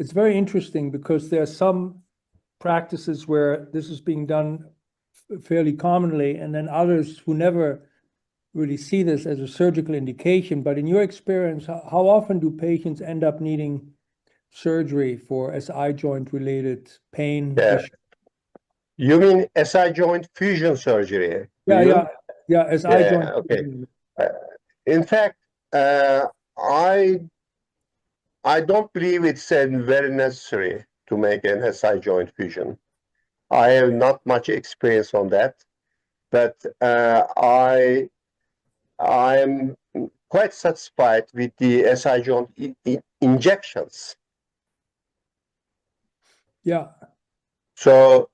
it's very interesting because there are some practices where this is being done fairly commonly, and then others who never really see this as a surgical indication. But in your experience, how often do patients end up needing surgery for SI joint related pain issues? You mean SI joint fusion surgery? Yeah, SI joint. Okay. In fact, I don't believe it's very necessary to make an SI joint fusion. I have not much experience on that, but I am quite satisfied with the SI joint injections. Yeah. So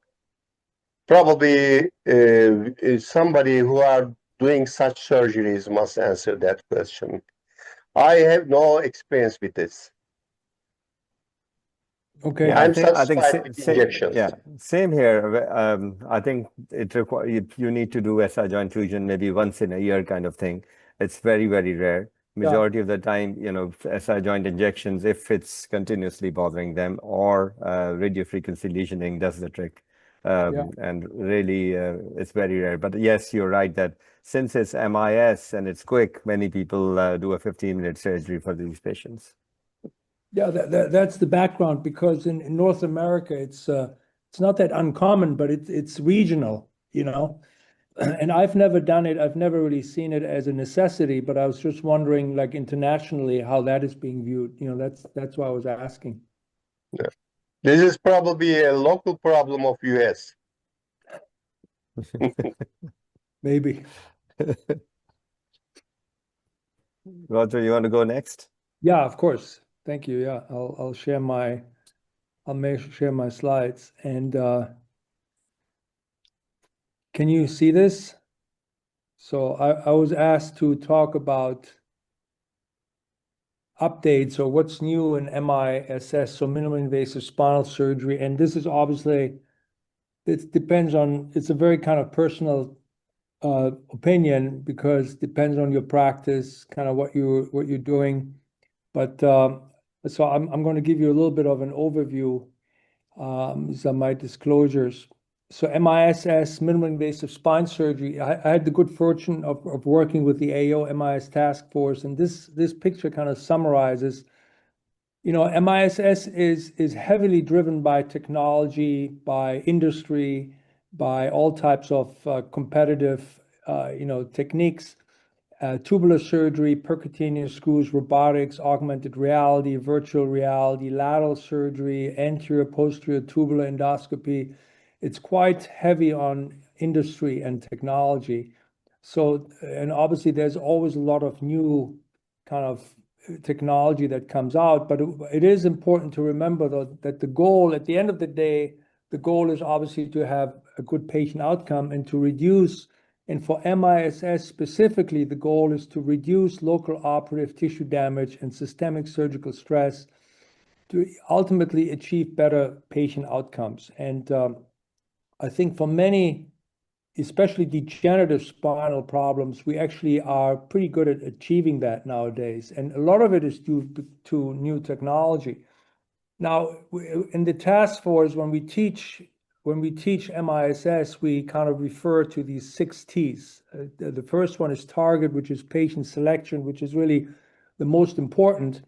probably somebody who are doing such surgeries must answer that question. I have no experience with this. Okay. Yeah, I'm satisfied with injections. Yeah, same here. I think it requires you need to do SI joint fusion maybe once in a year kind of thing. It's very, very rare. Majority of the time, SI joint injections, if it's continuously bothering them, or radiofrequency lesioning does the trick. And really, it's very rare. But yes, you're right that since it's MIS and it's quick, many people do a 15-minute surgery for these patients. Yeah, that's the background, because in North America, it's not that uncommon, but it's regional, And I've never done it. I've never really seen it as a necessity, but I was just wondering, like internationally, how that is being viewed. That's why I was asking. Yeah. This is probably a local problem of US. Maybe. Roger, you want to go next? Yeah, of course. Thank you. Yeah, I'll share my slides. And can you see this? So I was asked to talk about updates or what's new in MISS, so minimally invasive spinal surgery. And this is obviously, it depends on, it's a very kind of personal opinion, because it depends on your practice, kind of what you're doing. But so I'm going to give you a little bit of an overview. These are my disclosures. So MISS, minimally invasive spine surgery, I had the good fortune of working with the AO MIS task force, and this picture kind of summarizes, MISS is heavily driven by technology, by industry, by all types of competitive, techniques. Tubular surgery, percutaneous screws, robotics, augmented reality, virtual reality, lateral surgery, anterior, posterior tubular endoscopy. It's quite heavy on industry and technology. So, and obviously there's always a lot of new kind of technology that comes out, but it is important to remember that the goal, at the end of the day, the goal is obviously to have a good patient outcome and to reduce. And for MISS specifically, the goal is to reduce local operative tissue damage and systemic surgical stress to ultimately achieve better patient outcomes. And I think for many, especially degenerative spinal problems, we actually are pretty good at achieving that nowadays. And a lot of it is due to new technology. Now, in the task force, when we teach MISS, we kind of refer to these 6 T's. The first one is target, which is patient selection, which is really the most important.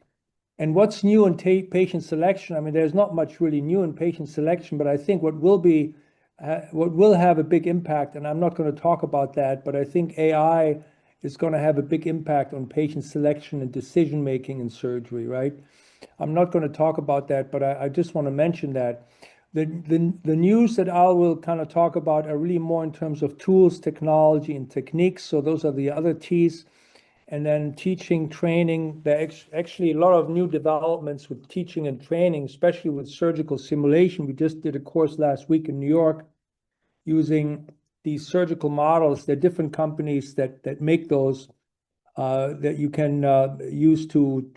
And what's new in patient selection? I mean, there's not much really new in patient selection, but I think what will have a big impact, and I'm not going to talk about that, but I think AI is going to have a big impact on patient selection and decision-making in surgery, right? I'm not going to talk about that, but I just want to mention that. The news that I will kind of talk about are really more in terms of tools, technology, and techniques. So those are the other T's. And then teaching, training. There's actually a lot of new developments with teaching and training, especially with surgical simulation. We just did a course last week in New York using these surgical models. There are different companies that make those that you can use to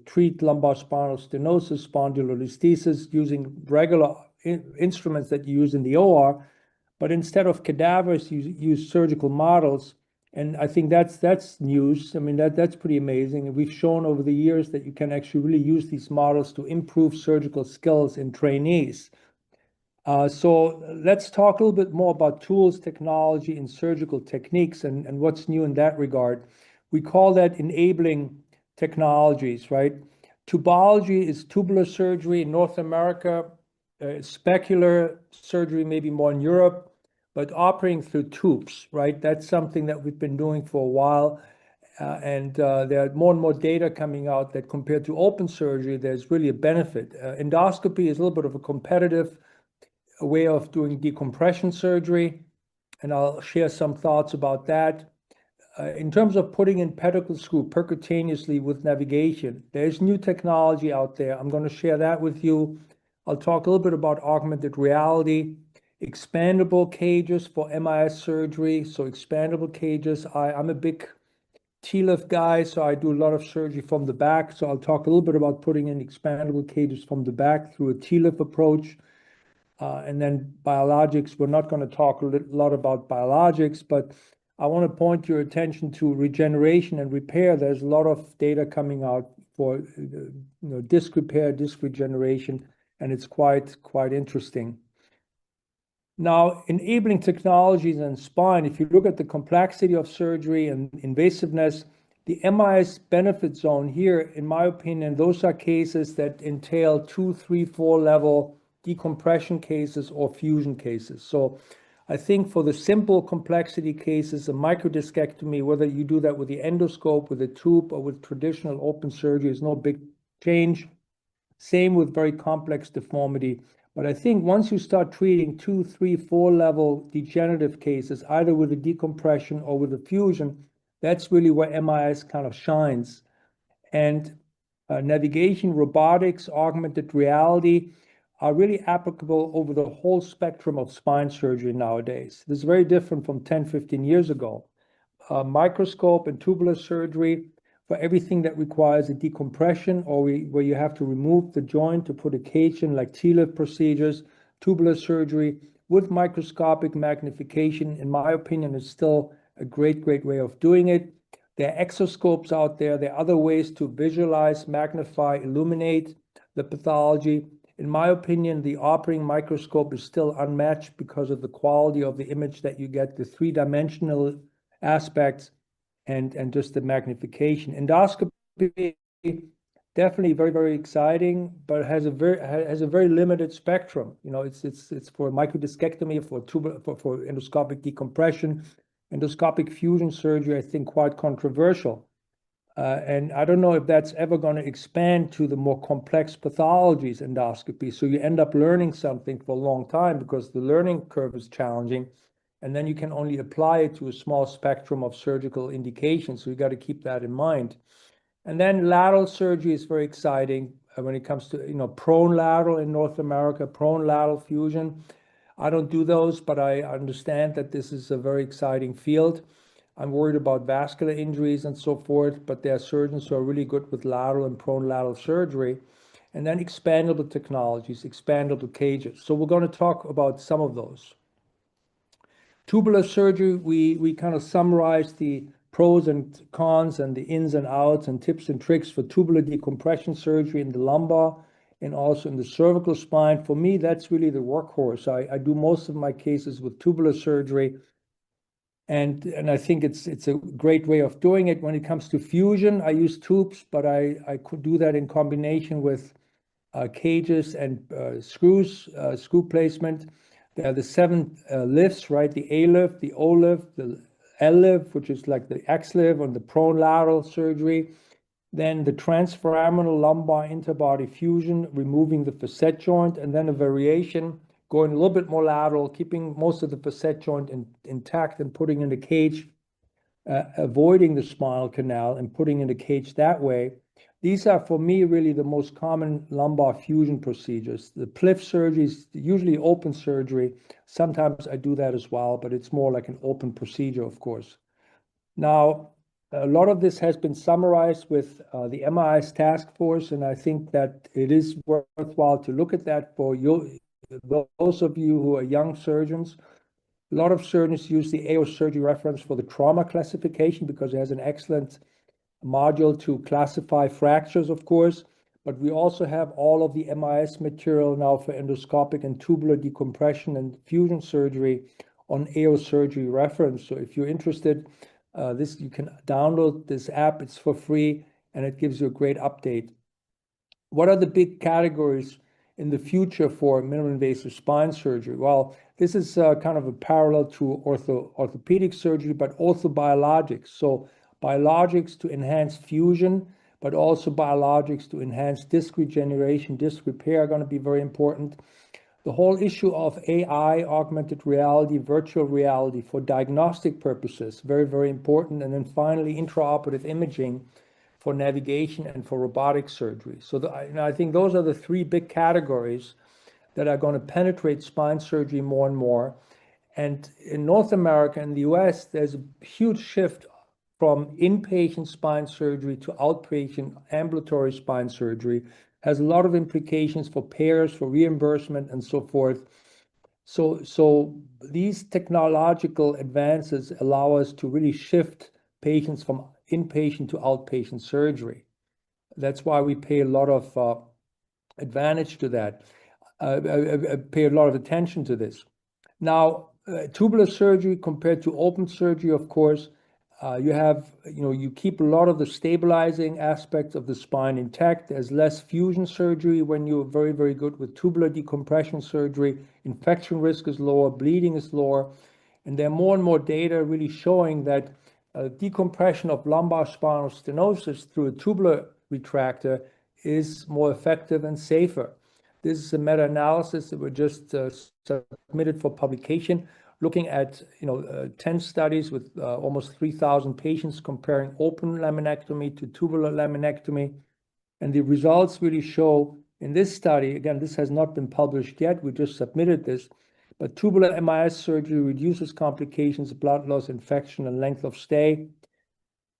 treat lumbar spinal stenosis, spondylolisthesis, using regular instruments that you use in the OR. But instead of cadavers, you use surgical models. And I think that's news. I mean, that's pretty amazing. And we've shown over the years that you can actually really use these models to improve surgical skills in trainees. So let's talk a little bit more about tools, technology, and surgical techniques and what's new in that regard. We call that enabling technologies, right? Tubology is tubular surgery in North America, specular surgery maybe more in Europe, but operating through tubes, right? That's something that we've been doing for a while. And there are more and more data coming out that compared to open surgery, there's really a benefit. Endoscopy is a little bit of a competitive way of doing decompression surgery, and I'll share some thoughts about that. In terms of putting in pedicle screw percutaneously with navigation, there's new technology out there. I'm going to share that with you. I'll talk a little bit about augmented reality, expandable cages for MIS surgery. So expandable cages, I'm a big TLIF guy, so I do a lot of surgery from the back. So I'll talk a little bit about putting in expandable cages from the back through a TLIF approach. And then biologics, we're not going to talk a lot about biologics, but I want to point your attention to regeneration and repair. There's a lot of data coming out for disc repair, disc regeneration, and it's quite interesting. Now, enabling technologies in spine, if you look at the complexity of surgery and invasiveness, the MIS benefit zone here, in my opinion, those are cases that entail 2, 3, 4 level decompression cases or fusion cases. So I think for the simple complexity cases, a microdiscectomy, whether you do that with the endoscope, with a tube, or with traditional open surgery, is no big change. Same with very complex deformity. But I think once you start treating 2, 3, 4 level degenerative cases, either with a decompression or with a fusion, that's really where MIS kind of shines. And navigation, robotics, augmented reality are really applicable over the whole spectrum of spine surgery nowadays. This is very different from 10, 15 years ago. Microscope and tubular surgery for everything that requires a decompression or where you have to remove the joint to put a cage in, like TLIF procedures. Tubular surgery with microscopic magnification, in my opinion, is still a great way of doing it. There are exoscopes out there. There are other ways to visualize, magnify, illuminate the pathology. In my opinion, the operating microscope is still unmatched because of the quality of the image that you get, the three-dimensional aspects, and just the magnification. Endoscopy, definitely very exciting, but has a very limited spectrum. You know, it's for microdiscectomy, for endoscopic decompression, endoscopic fusion surgery. I think quite controversial. And I don't know if that's ever going to expand to the more complex pathologies endoscopy. So you end up learning something for a long time because the learning curve is challenging. And then you can only apply it to a small spectrum of surgical indications. So you got to keep that in mind. And then lateral surgery is very exciting when it comes to, prone lateral in North America, prone lateral fusion. I don't do those, but I understand that this is a very exciting field. I'm worried about vascular injuries and so forth, but there are surgeons who are really good with lateral and prone lateral surgery. And then expandable technologies, expandable cages. So we're going to talk about some of those. Tubular surgery, we kind of summarize the pros and cons and the ins and outs and tips and tricks for tubular decompression surgery in the lumbar and also in the cervical spine. For me, that's really the workhorse. I do most of my cases with tubular surgery. And I think it's a great way of doing it. When it comes to fusion, I use tubes, but I could do that in combination with cages and screws, screw placement. There are the 7 lifts, right? The A lift, the O lift, the L lift, which is like the X lift on the prone lateral surgery. Then the transforaminal lumbar interbody fusion, removing the facet joint, and then a variation going a little bit more lateral, keeping most of the facet joint intact and putting in the cage, avoiding the spinal canal and putting in the cage that way. These are, for me, really the most common lumbar fusion procedures. The PLIF surgery is usually open surgery. Sometimes I do that as well, but it's more like an open procedure, of course. Now, a lot of this has been summarized with the MIS task force, and I think that it is worthwhile to look at that for those of you who are young surgeons. A lot of surgeons use the Neurosurgery reference for the trauma classification because it has an excellent module to classify fractures, of course, but we also have all of the MIS material now for endoscopic and tubular decompression and fusion surgery on Neurosurgery reference. So if you're interested, you can download this app. It's for free, and it gives you a great update. What are the big categories in the future for minimally invasive spine surgery? Well, this is kind of a parallel to orthopedic surgery, but also biologics. So biologics to enhance fusion, but also biologics to enhance disc regeneration, disc repair are going to be very important. The whole issue of AI, augmented reality, virtual reality for diagnostic purposes, very, very important. And then finally, intraoperative imaging for navigation and for robotic surgery. So I think those are the three big categories that are going to penetrate spine surgery more and more. And in North America and the US, there's a huge shift from inpatient spine surgery to outpatient ambulatory spine surgery. Has a lot of implications for payers, for reimbursement, and so forth. So these technological advances allow us to really shift patients from inpatient to outpatient surgery. That's why we pay a lot of advantage to that, pay a lot of attention to this. Now, tubular surgery compared to open surgery, of course, you keep a lot of the stabilizing aspects of the spine intact. There's less fusion surgery when you're very, very good with tubular decompression surgery. Infection risk is lower, bleeding is lower. And there are more and more data really showing that decompression of lumbar spinal stenosis through a tubular retractor is more effective and safer. This is a meta-analysis that we just submitted for publication, looking at 10 studies with almost 3,000 patients comparing open laminectomy to tubular laminectomy. And the results really show in this study, again, this has not been published yet, we just submitted this, but tubular MIS surgery reduces complications, blood loss, infection, and length of stay.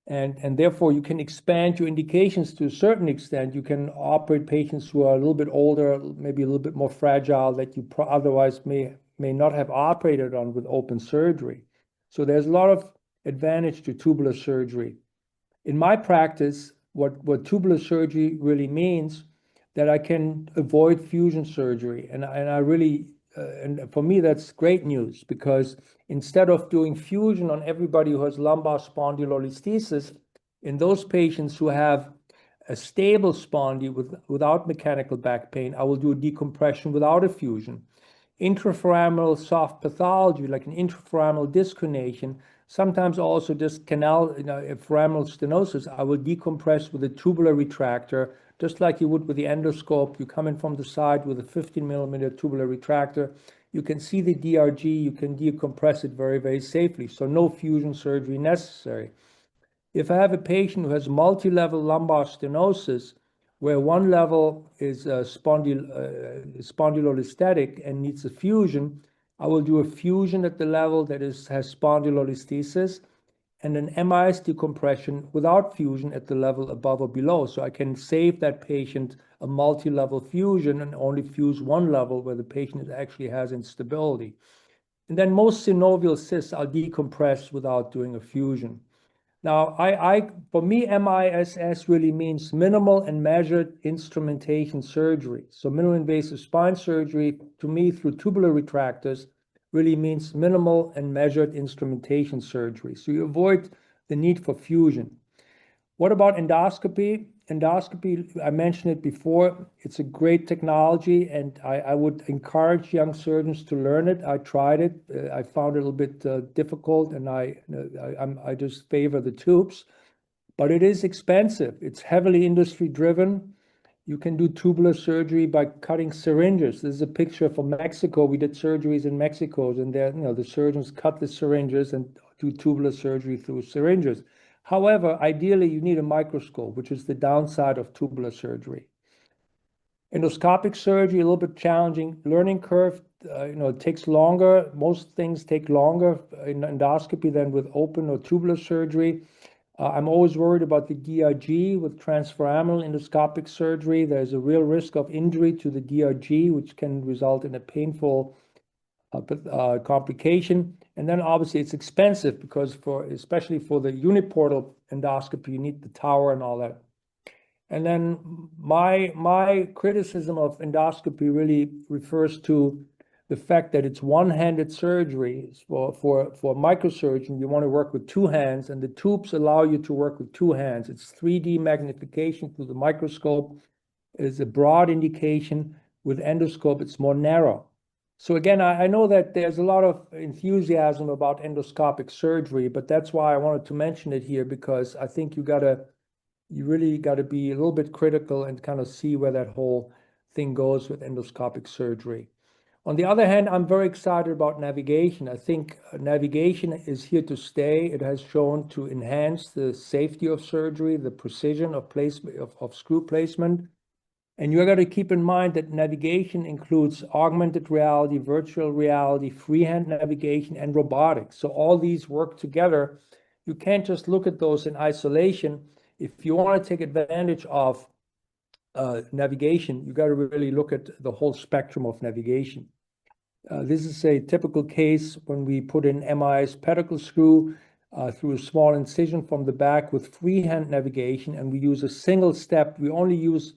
And therefore, you can expand your indications to a certain extent. You can operate patients who are a little bit older, maybe a little bit more fragile, that you otherwise may not have operated on with open surgery. So there's a lot of advantage to tubular surgery. In my practice, what tubular surgery really means, that I can avoid fusion surgery. And I really, and for me, that's great news, because instead of doing fusion on everybody who has lumbar spondylolisthesis, in those patients who have a stable spondy without mechanical back pain, I will do a decompression without a fusion. Intraforaminal soft pathology, like an intraforaminal disc herniation, sometimes also just foraminal stenosis, I will decompress with a tubular retractor, just like you would with the endoscope. You come in from the side with a 15-millimeter tubular retractor. You can see the DRG, you can decompress it very, very safely. So no fusion surgery necessary. If I have a patient who has multi-level lumbar stenosis, where one level is spondylolisthetic and needs a fusion, I will do a fusion at the level that has spondylolisthesis, and an MIS decompression without fusion at the level above or below. So I can save that patient a multi-level fusion and only fuse one level where the patient actually has instability. And then most synovial cysts I'll decompress without doing a fusion. Now, for me, MISS really means minimal and measured instrumentation surgery. So minimally invasive spine surgery, to me, through tubular retractors, really means minimal and measured instrumentation surgery. So you avoid the need for fusion. What about endoscopy? Endoscopy, I mentioned it before, it's a great technology, and I would encourage young surgeons to learn it. I tried it. I found it a little bit difficult, and I just favor the tubes. But it is expensive. It's heavily industry-driven. You can do tubular surgery by cutting syringes. This is a picture from Mexico. We did surgeries in Mexico, and there, the surgeons cut the syringes and do tubular surgery through syringes. However, ideally, you need a microscope, which is the downside of tubular surgery. Endoscopic surgery, a little bit challenging learning curve. It takes longer. Most things take longer in endoscopy than with open or tubular surgery. I'm always worried about the DRG with transforaminal endoscopic surgery. There's a real risk of injury to the DRG, which can result in a painful complication. And then obviously it's expensive because especially for the uniportal endoscopy, you need the tower and all that. And then my criticism of endoscopy really refers to the fact that it's one-handed surgery. For a microsurgeon, you want to work with two hands, and the tubes allow you to work with two hands. It's 3D magnification through the microscope. It's a broad indication. With endoscope, it's more narrow. So again, I know that there's a lot of enthusiasm about endoscopic surgery, but that's why I wanted to mention it here, because I think you really got to be a little bit critical and kind of see where that whole thing goes with endoscopic surgery. On the other hand, I'm very excited about navigation. I think navigation is here to stay. It has shown to enhance the safety of surgery, the precision of placement of screw placement. And you're going to keep in mind that navigation includes augmented reality, virtual reality, freehand navigation, and robotics. So all these work together. You can't just look at those in isolation. If you want to take advantage of navigation, you got to really look at the whole spectrum of navigation. This is a typical case when we put in MIS pedicle screw through a small incision from the back with freehand navigation, and we use a single step. We only use,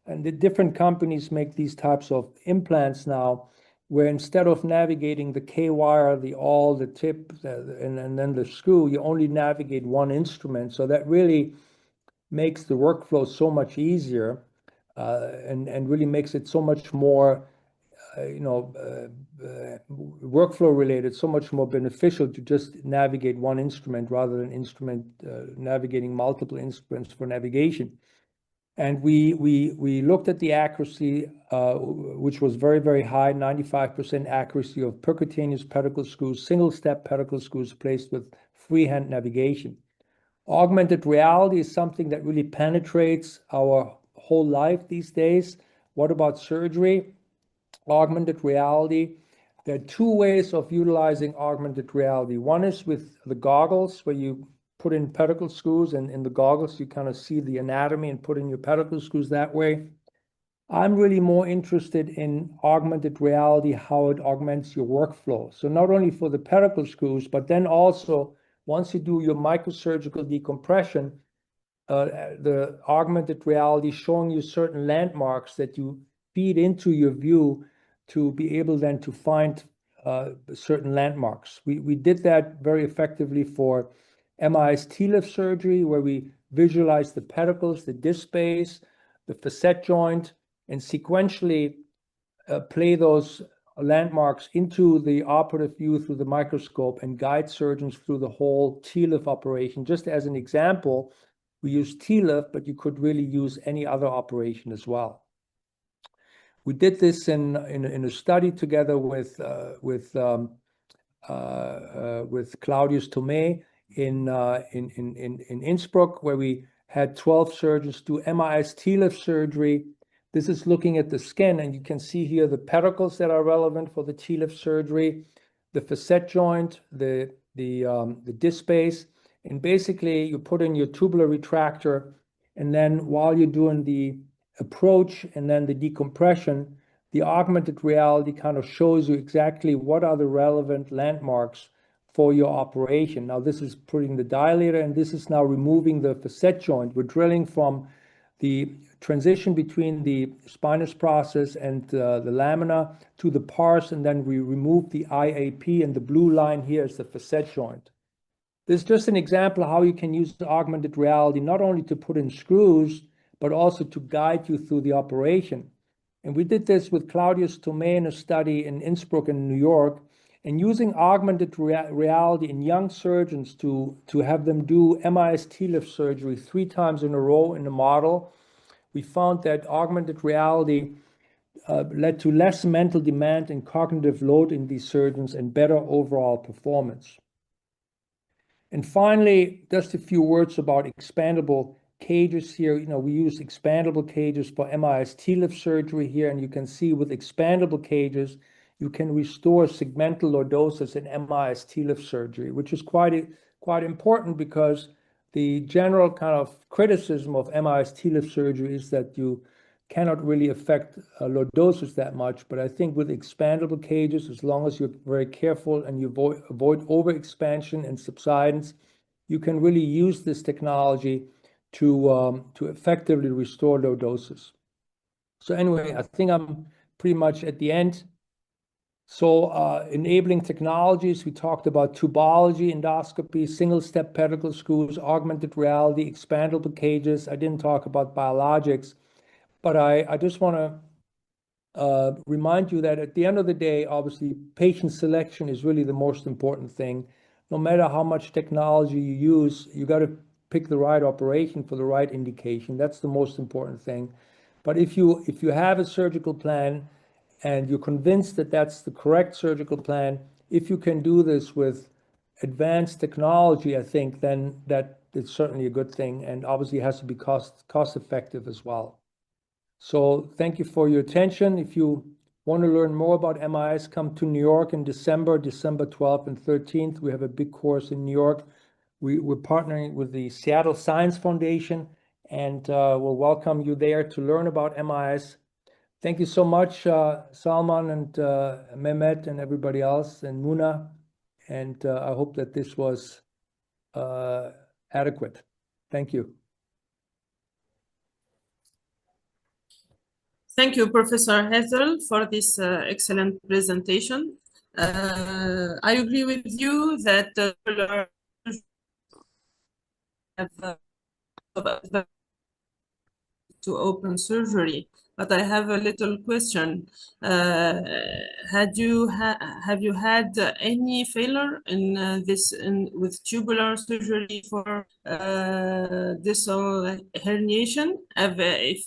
and the different companies make these types of implants now, where instead of navigating the K-wire, the awl, the tip, and then the screw, you only navigate one instrument. So that really makes the workflow so much easier and really makes it so much more, workflow related, so much more beneficial to just navigate one instrument rather than navigating multiple instruments for navigation. And we looked at the accuracy, which was very, very high, 95% accuracy of percutaneous pedicle screws, single-step pedicle screws placed with freehand navigation. Augmented reality is something that really penetrates our whole life these days. What about surgery? Augmented reality. There are two ways of utilizing augmented reality. One is with the goggles, where you put in pedicle screws, and in the goggles you kind of see the anatomy and put in your pedicle screws that way. I'm really more interested in augmented reality, how it augments your workflow. So not only for the pedicle screws, but then also once you do your microsurgical decompression, the augmented reality showing you certain landmarks that you feed into your view to be able then to find certain landmarks. We did that very effectively for MIS TLIF surgery, where we visualize the pedicles, the disc space, the facet joint, and sequentially play those landmarks into the operative view through the microscope and guide surgeons through the whole TLIF operation. Just as an example, we use TLIF, but you could really use any other operation as well. We did this in a study together with Claudius Tomé in Innsbruck, where we had 12 surgeons do MIS TLIF surgery. This is looking at the skin, and you can see here the pedicles that are relevant for the TLIF surgery, the facet joint, the disc space, and basically you put in your tubular retractor, and then while you're doing the approach and then the decompression, the augmented reality kind of shows you exactly what are the relevant landmarks for your operation. Now this is putting the dilator, and this is now removing the facet joint. We're drilling from the transition between the spinous process and the lamina to the pars, and then we remove the IAP, and the blue line here is the facet joint. This is just an example of how you can use the augmented reality not only to put in screws, but also to guide you through the operation. And we did this with Claudius Tomé in a study in Innsbruck in New York, and using augmented reality in young surgeons to have them do MIS TLIF surgery 3 times in a row in a model, we found that augmented reality led to less mental demand and cognitive load in these surgeons and better overall performance. And finally, just a few words about expandable cages here. We use expandable cages for MIS TLIF surgery here, and you can see with expandable cages, you can restore segmental lordosis in MIS TLIF surgery, which is quite important, because the general kind of criticism of MIS TLIF surgery is that you cannot really affect lordosis that much. But I think with expandable cages, as long as you're very careful and you avoid overexpansion and subsidence, you can really use this technology to effectively restore lordosis. So anyway, I think I'm pretty much at the end. So enabling technologies, we talked about tubology, endoscopy, single-step pedicle screws, augmented reality, expandable cages. I didn't talk about biologics, but I just want to remind you that at the end of the day, obviously, patient selection is really the most important thing. No matter how much technology you use, you got to pick the right operation for the right indication. That's the most important thing. But if you have a surgical plan and you're convinced that that's the correct surgical plan, if you can do this with advanced technology, I think then that it's certainly a good thing, and obviously it has to be cost effective as well. So thank you for your attention. If you want to learn more about MIS, come to New York in December 12th and 13th. We have a big course in New York. We're partnering with the Seattle Science Foundation, and we'll welcome you there to learn about MIS. Thank you so much, Salman and Mehmet and everybody else, and Muna. And I hope that this was adequate. Thank you. Thank you, Professor Hartl, for this excellent presentation. I agree with you that to open surgery, but I have a little question. Have you had any failure in with tubular surgery for distal herniation? If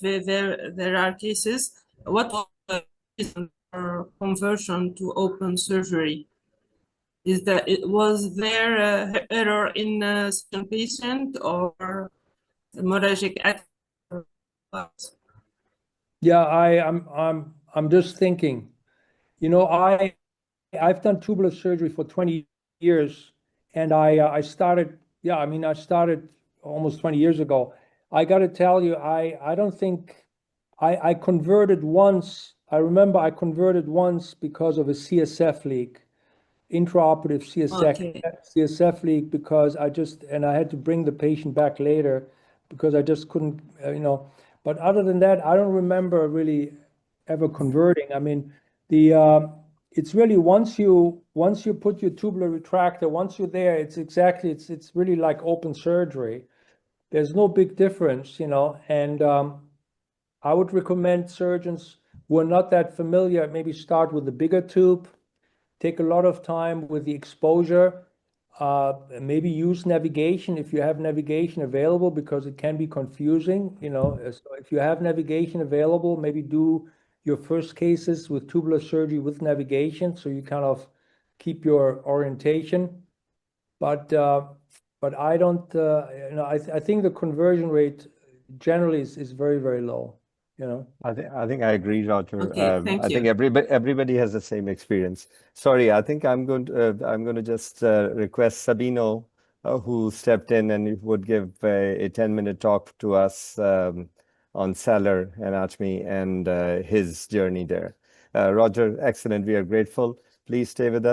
there are cases, what was the reason for conversion to open surgery? Was there an error in some patient or hemorrhagic accident? Yeah, I'm just thinking, you know, I've done tubular surgery for 20 years, and I started, yeah, I mean, I started almost 20 years ago. I got to tell you, I don't think I converted once. I remember I converted once because of a CSF leak, intraoperative CSF leak, because I had to bring the patient back later because I just couldn't, you know. But other than that, I don't remember really ever converting. I mean, it's really once you put your tubular retractor, once you're there, it's really like open surgery. There's no big difference, you know. And I would recommend surgeons who are not that familiar, maybe start with the bigger tube, take a lot of time with the exposure. Maybe use navigation if you have navigation available, because it can be confusing, you know. So if you have navigation available, maybe do your first cases with tubular surgery with navigation, so you kind of keep your orientation. But I don't, you know, I think the conversion rate generally is very, very low, you know. I think I agree, Roger. Okay, thank I you. think everybody has the same experience. Sorry, I think I'm going to just request Sabino, who stepped in and would give a 10-minute talk to us on Saller anatomy and his journey there. Roger, excellent. We are grateful. Please stay with us.